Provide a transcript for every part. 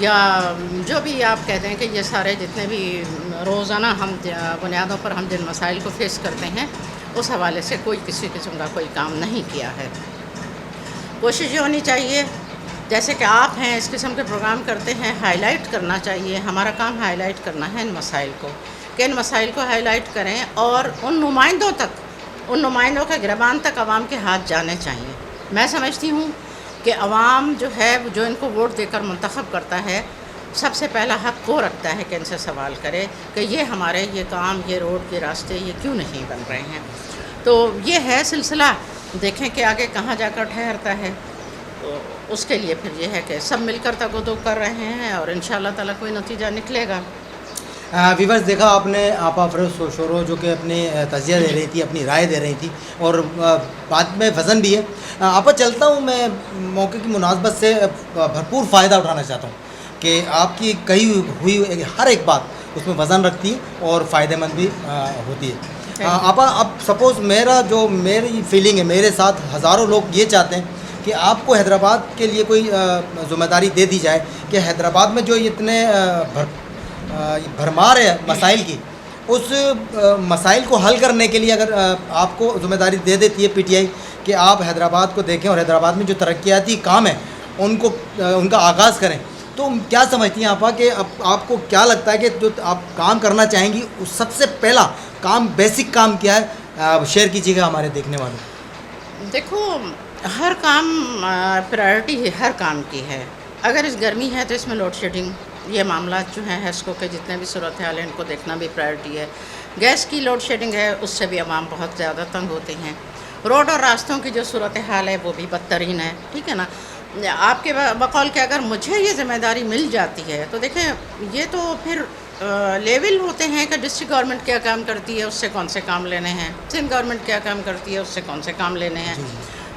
یا جو بھی آپ کہتے ہیں کہ یہ سارے جتنے بھی روزانہ ہم بنیادوں پر ہم جن مسائل کو فیس کرتے ہیں اس حوالے سے کوئی کسی قسم کا کوئی کام نہیں کیا ہے. کوشش یہ ہونی چاہیے جیسے کہ آپ ہیں اس قسم کے پروگرام کرتے ہیں، ہائی لائٹ کرنا چاہیے. ہمارا کام ہائی لائٹ کرنا ہے ان مسائل کو، کہ ان مسائل کو ہائی لائٹ کریں اور ان نمائندوں کے گربان تک عوام کے ہاتھ جانے چاہیے. میں سمجھتی ہوں کہ عوام جو ہے جو ان کو ووٹ دے کر منتخب کرتا ہے سب سے پہلا حق وہ رکھتا ہے کہ ان سے سوال کرے کہ یہ ہمارے یہ کام، یہ روڈ، یہ راستے یہ کیوں نہیں بن رہے ہیں. تو یہ ہے سلسلہ، دیکھیں کہ آگے کہاں جا کر ٹھہرتا ہے. تو اس کے لیے پھر یہ ہے کہ سب مل کر تگودو کر رہے ہیں اور انشاءاللہ تعالیٰ کوئی نتیجہ نکلے گا. ویورز دیکھا آپ نے آپا افروز شورو جو کہ اپنی تجزیہ دے رہی تھی، اپنی رائے دے رہی تھی اور بات میں وزن بھی ہے. آپا چلتا ہوں میں موقع کی مناسبت سے بھرپور فائدہ اٹھانا چاہتا ہوں کہ آپ کی کہی ہوئی ہر ایک بات اس میں وزن رکھتی ہے اور فائدہ مند بھی ہوتی ہے. آپا اب سپوز میری فیلنگ ہے، میرے ساتھ ہزاروں لوگ یہ چاہتے ہیں کہ آپ کو حیدرآباد کے لیے کوئی ذمہ داری دے دی جائے کہ حیدرآباد میں جو اتنے بھرمار ہے مسائل کی، اس مسائل کو حل کرنے کے لیے اگر آپ کو ذمہ داری دے دیتی ہے پی ٹی آئی کہ آپ حیدرآباد کو دیکھیں اور حیدرآباد میں جو ترقیاتی کام ہیں ان کا آغاز کریں، تو کیا سمجھتی ہیں آپا کہ اب آپ کو کیا لگتا ہے کہ جو آپ کام کرنا چاہیں گی اس سب سے پہلا کام، بیسک کام کیا ہے؟ شیئر کیجیے گا ہمارے دیکھنے والوں. دیکھو ہر کام پرائرٹی ہر کام کی ہے. اگر اس گرمی ہے تو اس میں لوڈ شیڈنگ، یہ معاملات جو ہیں ہیسکو کے جتنے بھی صورتحال ہیں ان کو دیکھنا بھی پرائرٹی ہے. گیس کی لوڈ شیڈنگ ہے، اس سے بھی عوام بہت زیادہ تنگ ہوتے ہیں. روڈ اور راستوں کی جو صورتحال ہے وہ بھی بدترین ہے. ٹھیک ہے نا. آپ کے بقول کہ اگر مجھے یہ ذمہ داری مل جاتی ہے تو دیکھیں یہ تو پھر لیول ہوتے ہیں کہ ڈسٹرکٹ گورنمنٹ کیا کام کرتی ہے اس سے کون سے کام لینے ہیں، سندھ گورنمنٹ کیا کام کرتی ہے اس سے کون سے کام لینے ہیں.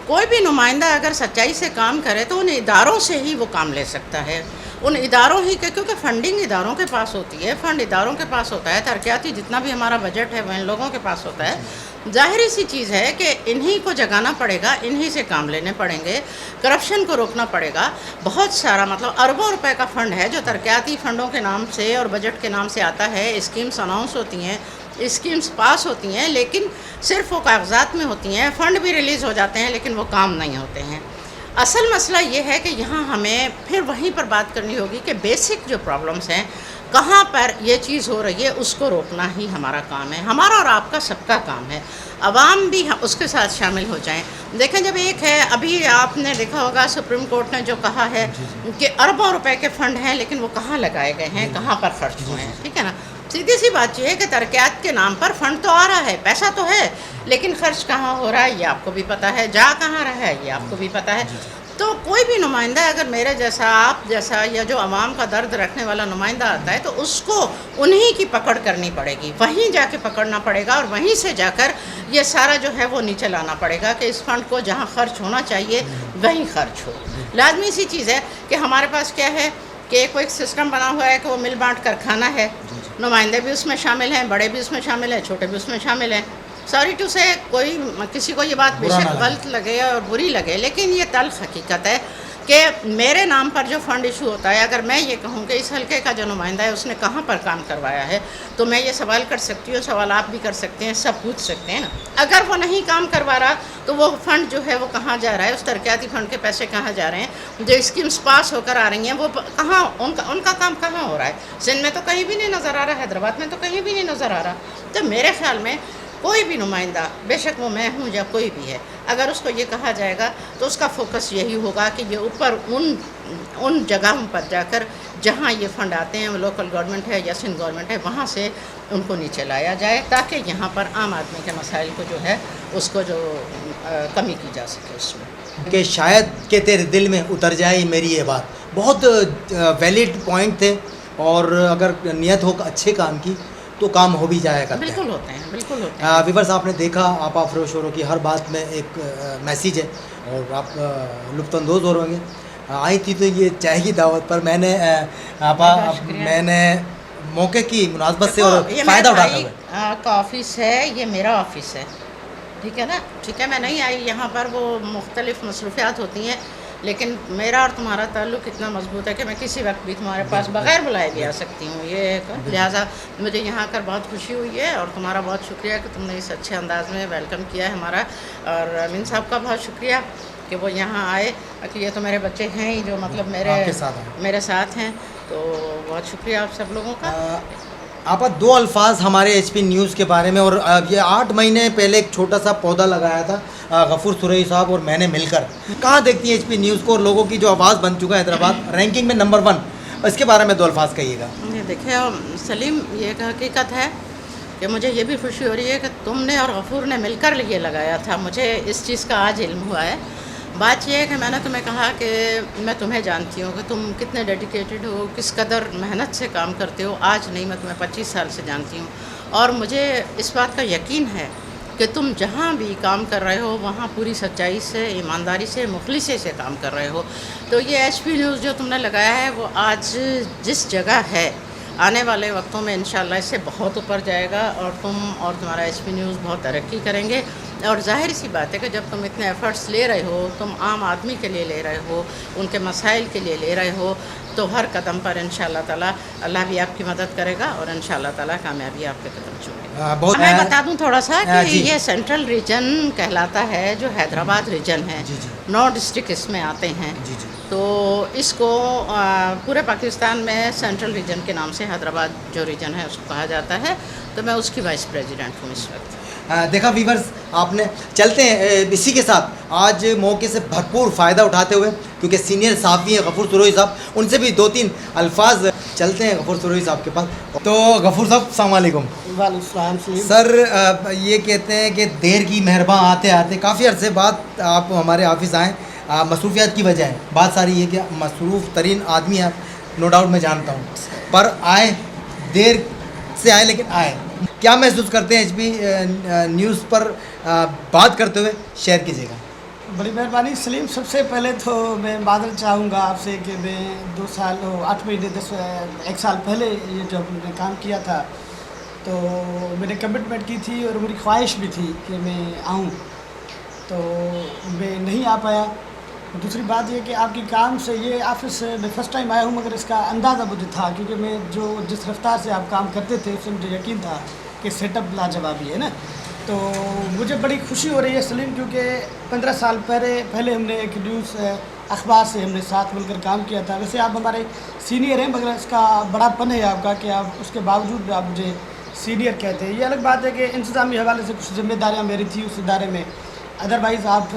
کوئی بھی نمائندہ اگر سچائی سے کام کرے تو ان اداروں سے ہی وہ کام لے سکتا ہے. ان اداروں ہی کے، کیونکہ فنڈنگ اداروں کے پاس ہوتی ہے، فنڈ اداروں کے پاس ہوتا ہے، ترقیاتی جتنا بھی ہمارا بجٹ ہے وہ ان لوگوں کے پاس ہوتا ہے. ظاہری سی چیز ہے کہ انہی کو جگانا پڑے گا، انہی سے کام لینے پڑیں گے، کرپشن کو روکنا پڑے گا. بہت سارا اربوں روپے کا فنڈ ہے جو ترقیاتی فنڈوں کے نام سے اور بجٹ کے نام سے آتا ہے. اسکیمز اناؤنس ہوتی ہیں، اسکیمز پاس ہوتی ہیں، لیکن صرف وہ کاغذات میں ہوتی ہیں. فنڈ بھی ریلیز ہو جاتے ہیں لیکن وہ کام نہیں ہوتے ہیں. اصل مسئلہ یہ ہے کہ یہاں ہمیں پھر وہیں پر بات کرنی ہوگی کہ بیسک جو پرابلمس ہیں، کہاں پر یہ چیز ہو رہی ہے، اس کو روکنا ہی ہمارا کام ہے. ہمارا اور آپ کا سب کا کام ہے. عوام بھی اس کے ساتھ شامل ہو جائیں. دیکھیں جب ایک ہے، ابھی آپ نے دیکھا ہوگا سپریم کورٹ نے جو کہا ہے کہ اربوں روپے کے فنڈ ہیں لیکن وہ کہاں لگائے گئے ہیں، کہاں پر خرچ ہوئے ہیں. ٹھیک ہے نا. سیدھی سی بات یہ ہے کہ ترقیات کے نام پر فنڈ تو آ رہا ہے، پیسہ تو ہے، لیکن خرچ کہاں ہو رہا ہے یہ آپ کو بھی پتہ ہے، جا کہاں رہا ہے یہ آپ کو بھی پتہ ہے. تو کوئی بھی نمائندہ اگر میرے جیسا، آپ جیسا، یا جو عوام کا درد رکھنے والا نمائندہ آتا ہے تو اس کو انہی کی پکڑ کرنی پڑے گی، وہیں جا کے پکڑنا پڑے گا اور وہیں سے جا کر یہ سارا جو ہے وہ نیچے لانا پڑے گا کہ اس فنڈ کو جہاں خرچ ہونا چاہیے وہیں خرچ ہو. لازمی سی چیز ہے کہ ہمارے پاس کیا ہے کہ کوئی سسٹم بنا ہوا ہے کہ وہ مل بانٹ کر کھانا ہے. نمائندے بھی اس میں شامل ہیں، بڑے بھی اس میں شامل ہیں، چھوٹے بھی اس میں شامل ہیں. سوری ٹو سے کسی کو یہ بات بے شک غلط لگے اور بری لگے، لیکن یہ تلخ حقیقت ہے کہ میرے نام پر جو فنڈ ایشو ہوتا ہے، اگر میں یہ کہوں کہ اس حلقے کا جو نمائندہ ہے اس نے کہاں پر کام کروایا ہے، تو میں یہ سوال کر سکتی ہوں، سوال آپ بھی کر سکتے ہیں، سب پوچھ سکتے ہیں نا. اگر وہ نہیں کام کروا رہا تو وہ فنڈ جو ہے وہ کہاں جا رہا ہے، اس ترقیاتی فنڈ کے پیسے کہاں جا رہے ہیں، جو اسکیمز پاس ہو کر آ رہی ہیں وہ کہاں، ان کا کام کہاں ہو رہا ہے. سندھ میں تو کہیں بھی نہیں نظر آ رہا، حیدرآباد میں تو کہیں بھی نہیں نظر آ رہا. تو میرے خیال میں کوئی بھی نمائندہ، بے شک وہ میں ہوں یا کوئی بھی ہے، اگر اس کو یہ کہا جائے گا تو اس کا فوکس یہی ہوگا کہ یہ اوپر ان جگہوں پر جا کر جہاں یہ فنڈ آتے ہیں، وہ لوکل گورنمنٹ ہے یا سندھ گورنمنٹ ہے، وہاں سے ان کو نیچے لایا جائے تاکہ یہاں پر عام آدمی کے مسائل کو جو ہے اس کو جو کمی کی جا سکے اس میں. کہ شاید کہ تیرے دل میں اتر جائے میری یہ بات، بہت ویلڈ پوائنٹ تھے، اور اگر نیت ہو اچھے کام کی تو کام ہو بھی جایا کرتے ہیں. بالکل ہوتے ہیں، بالکل ہوتے ہیں. ویورز آپ نے دیکھا آپا افروز شورو کی ہر بات میں ایک میسیج ہے اور آپ لطف اندوز ہو رہے ہیں. آئی تھی تو یہ چائے کی دعوت پر میں نے موقع کی مناسبت سے اور فائدہ اٹھاتا ہوا کا آفس ہے، یہ میرا آفس ہے. ٹھیک ہے نا. ٹھیک ہے، میں نہیں آئی یہاں پر، وہ مختلف مصروفیات ہوتی ہیں. لیکن میرا اور تمہارا تعلق اتنا مضبوط ہے کہ میں کسی وقت بھی تمہارے پاس بغیر بلائے بھی آ سکتی ہوں. یہ لہٰذا مجھے یہاں آ کر بہت خوشی ہوئی ہے اور تمہارا بہت شکریہ کہ تم نے اس اچھے انداز میں ویلکم کیا ہے ہمارا. اور امین صاحب کا بہت شکریہ کہ وہ یہاں آئے, کہ یہ تو میرے بچے ہیں ہی جو مطلب میرے ساتھ ہیں. تو بہت شکریہ آپ سب لوگوں کا. آپ 2 الفاظ ہمارے ایچ پی نیوز کے بارے میں. اور یہ 8 مہینے پہلے ایک چھوٹا سا پودا لگایا تھا غفور سرئی صاحب اور میں نے مل کر. کہاں دیکھتی ہیں ایچ پی نیوز کو اور لوگوں کی جو آواز بن چکا ہے حیدرآباد رینکنگ میں نمبر 1, اس کے بارے میں 2 الفاظ کہیے گا. دیکھیں سلیم, یہ ایک حقیقت ہے کہ مجھے یہ بھی خوشی ہو رہی ہے کہ تم نے اور غفور نے مل کر یہ لگایا تھا. مجھے اس چیز کا آج علم ہوا ہے. بات یہ ہے کہ میں نے تمہیں کہا کہ میں تمہیں جانتی ہوں کہ تم کتنے ڈیڈیکیٹڈ ہو, کس قدر محنت سے کام کرتے ہو. آج نہیں, میں تمہیں 25 سال سے جانتی ہوں اور مجھے اس بات کا یقین ہے کہ تم جہاں بھی کام کر رہے ہو وہاں پوری سچائی سے, ایمانداری سے, مخلصی سے کام کر رہے ہو. تو یہ ایچ پی نیوز جو تم نے لگایا ہے وہ آج جس جگہ ہے آنے والے وقتوں میں انشاءاللہ اس سے بہت اوپر جائے گا اور تم اور تمہارا ایچ پی نیوز بہت ترقی کریں گے. اور ظاہر سی بات ہے کہ جب تم اتنے ایفرٹس لے رہے ہو, تم عام آدمی کے لیے لے رہے ہو, ان کے مسائل کے لیے لے رہے ہو, تو ہر قدم پر انشاءاللہ تعالیٰ اللہ بھی آپ کی مدد کرے گا اور انشاءاللہ تعالیٰ کامیابی آپ کے قدم چومے. میں بتا دوں تھوڑا سا کہ یہ سینٹرل ریجن کہلاتا ہے جو حیدرآباد ریجن ہے. 9 ڈسٹرکٹ اس میں آتے ہیں. تو اس کو پورے پاکستان میں سینٹرل ریجن کے نام سے حیدرآباد جو ریجن ہے اس کو کہا جاتا ہے. تو میں اس کی وائس پریزیڈنٹ ہوں اس وقت. دیکھا ویورز, آپ نے چلتے ہیں اسی کے ساتھ آج موقع سے بھرپور فائدہ اٹھاتے ہوئے, کیونکہ سینئر صحافی ہیں غفور سروئی صاحب, ان سے بھی 2-3 الفاظ. چلتے ہیں غفور سروئی صاحب کے پاس. تو غفور صاحب السلام علیکم. وعلیکم السلام. سر یہ کہتے ہیں کہ دیر کی مہرباں آتے آتے کافی عرصے بعد آپ ہمارے آفس آئیں. مصروفیات کی وجہ ہے, بات ساری یہ کہ مصروف ترین آدمی ہیں, نو ڈاؤٹ میں جانتا ہوں, پر آئے, دیر سے آئے لیکن آئے. کیا محسوس کرتے ہیں ایچ پی نیوز پر بات کرتے ہوئے, شیئر کیجیے گا. بڑی مہربانی سلیم. سب سے پہلے تو میں معذرت چاہوں گا آپ سے کہ میں 2 سال 8 مہینے 1 سال پہلے یہ جب میں نے کام کیا تھا تو میں نے کمٹمنٹ کی تھی اور میری خواہش بھی تھی کہ میں آؤں, تو میں نہیں آ پایا. دوسری بات یہ کہ آپ کی کام سے یہ آفس میں فرسٹ ٹائم آیا ہوں, مگر اس کا اندازہ مجھے تھا کیونکہ میں جس رفتار سے آپ کام کرتے تھے اس سے مجھے یقین تھا کہ سیٹ اپ لاجوابی ہے نا. تو مجھے بڑی خوشی ہو رہی ہے سلیم, کیونکہ 15 سال پہلے ہم نے ایک نیوز اخبار سے ہم نے ساتھ مل کر کام کیا تھا. ویسے آپ ہمارے سینئر ہیں, مگر اس کا بڑا پن ہے آپ کا کہ آپ اس کے باوجود بھی آپ مجھے سینئر کہتے ہیں. یہ الگ بات ہے کہ انتظامی حوالے سے کچھ ذمہ داریاں میری تھی اس ادارے میں, ادروائز آپ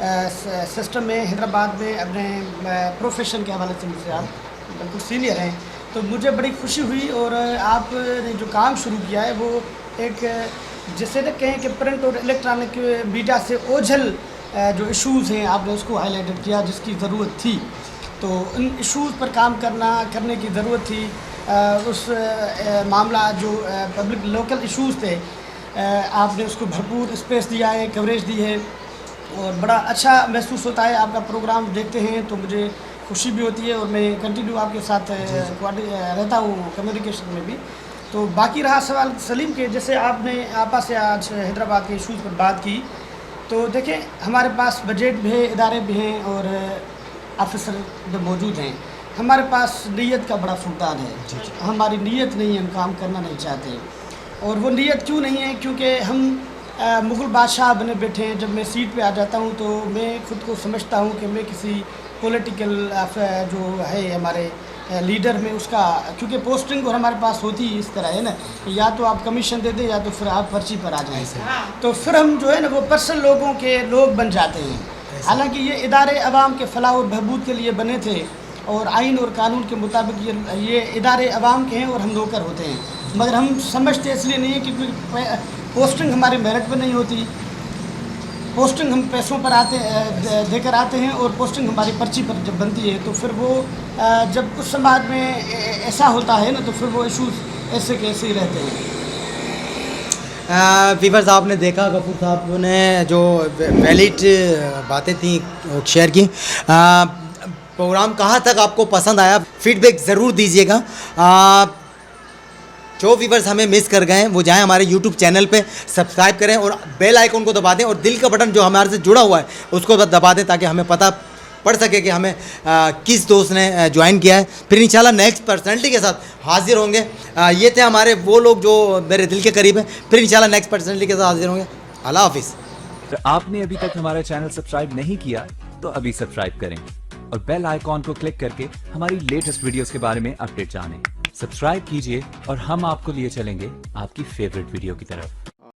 اس سسٹم میں حیدرآباد میں اپنے پروفیشن کے حوالے سے مجھ سے آپ بالکل سینئر ہیں. تو مجھے بڑی خوشی ہوئی. اور آپ نے جو کام شروع کیا ہے وہ ایک جسے نہ کہیں کہ پرنٹ اور الیکٹرانک میڈیا سے اوجھل جو ایشوز ہیں آپ نے اس کو ہائی لائٹ کیا جس کی ضرورت تھی. تو ان ایشوز پر کام کرنے کی ضرورت تھی. اس معاملہ جو پبلک لوکل ایشوز تھے آپ نے اس کو بھرپور اسپیس دیا ہے, کوریج دی ہے, اور بڑا اچھا محسوس ہوتا ہے. آپ کا پروگرام دیکھتے ہیں تو مجھے خوشی بھی ہوتی ہے اور میں کنٹینیو آپ کے ساتھ رہتا ہوں کمیونیکیشن میں بھی. تو باقی رہا سوال سلیم کے, جیسے آپ نے آپا سے آج حیدرآباد کے ایشوز پر بات کی, تو دیکھیں ہمارے پاس بجٹ بھی ہے, ادارے بھی ہیں اور آفیسر بھی موجود ہیں. ہمارے پاس نیت کا بڑا فقدان ہے. ہماری نیت نہیں ہے, ہم کام کرنا نہیں چاہتے. اور وہ نیت کیوں نہیں ہے؟ کیونکہ ہم مغل بادشاہ بنے بیٹھے ہیں. جب میں سیٹ پہ آ جاتا ہوں تو میں خود کو سمجھتا ہوں کہ میں کسی پولیٹیکل جو ہے ہمارے لیڈر میں اس کا, کیونکہ پوسٹنگ اور ہمارے پاس ہوتی اس طرح ہے نا, یا تو آپ کمیشن دے دیں یا تو پھر آپ پرچی پر آ جائیں. تو پھر ہم جو ہے نا وہ پرسنل لوگوں کے لوگ بن جاتے ہیں. حالانکہ یہ ادارے عوام کے فلاح و بہبود کے لیے بنے تھے اور آئین اور قانون کے مطابق یہ ادارے عوام کے ہیں اور ہم نوکر ہوتے ہیں. مگر ہم سمجھتے اس لیے نہیں ہے کیونکہ پوسٹنگ ہمارے میرٹ پہ نہیں ہوتی. پوسٹنگ ہم پیسوں پر دے کر آتے ہیں اور پوسٹنگ ہماری پرچی پر جب بنتی ہے تو پھر وہ جب اس سماج میں ایسا ہوتا ہے نا تو پھر وہ ایشوز ایسے کے ایسے ہی رہتے ہیں. ویورز آپ نے دیکھا غفور صاحب نے جو ویلڈ باتیں تھیں شیئر کی. پروگرام کہاں تک آپ کو پسند آیا, فیڈ بیک ضرور دیجیے گا. جو ویورز ہمیں مس کر گئے ہیں وہ جائیں ہمارے یوٹیوب چینل پہ سبسکرائب کریں اور بیل آئیکن کو دبا دیں اور دل کا بٹن جو ہمارے سے جڑا ہوا ہے اس کو دبا دیں تاکہ ہمیں پتہ پڑ سکے کہ ہمیں کس دوست نے جوائن کیا ہے. پھر انشاءاللہ نیکسٹ پرسنالٹی کے ساتھ حاضر ہوں گے. یہ تھے ہمارے وہ لوگ جو میرے دل کے قریب ہیں. پھر انشاءاللہ نیکسٹ پرسنالٹی کے ساتھ حاضر ہوں گے. اللہ حافظ. آپ نے ابھی تک ہمارا چینل سبسکرائب نہیں کیا تو ابھی سبسکرائب کریں اور بیل آئیکن کو کلک کر کے ہماری لیٹسٹ ویڈیوز کے بارے میں اپڈیٹ جانیں. سبسکرائب کیجئے اور ہم آپ کو لیے چلیں گے آپ کی فیوریٹ ویڈیو کی طرف.